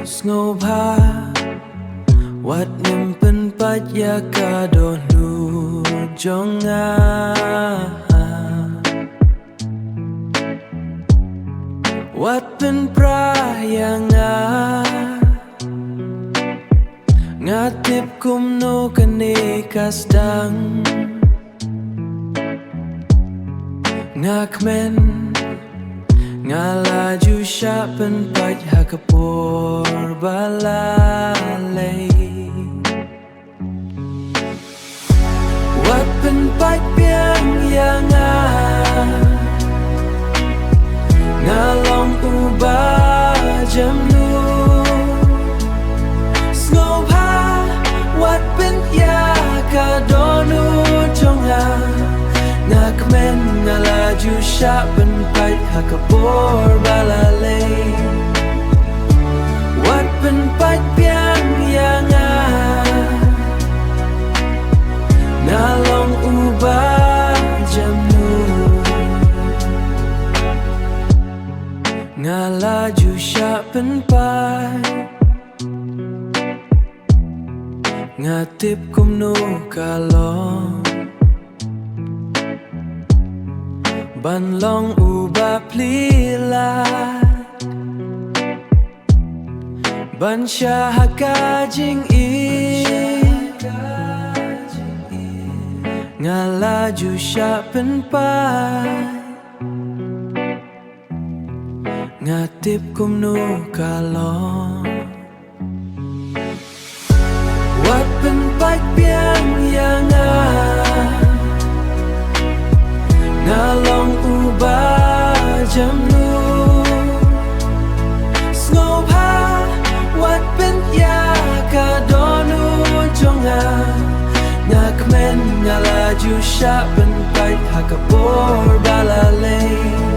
Sngopa Wat nyimpen ya kadonu jonga Wat pen prayanga Ngatip kumno kene kasdang Ngakmen Ngalaju syapen paj hakapor balalay Wat pen paj piang yanga Ngalong ubah jamnu Sngopa Wat pen ya kadonu jonga Ngakmen ngalaju syapen paj hakapor balalay Wat pen paj piang yanga Nalong ubah jamnu Ngalaju syapen paj Ngatip kumno kalong Banlong ubah plilat Ban syahaka jing Ngalaju syapen paj Ngatip kumno kalong Wat pen paj piang yanga Ngalong ubah jamnu Sngopa Wat pen ya kadonu jonga Ngakmen ngalaju syapen paj hakapor balalay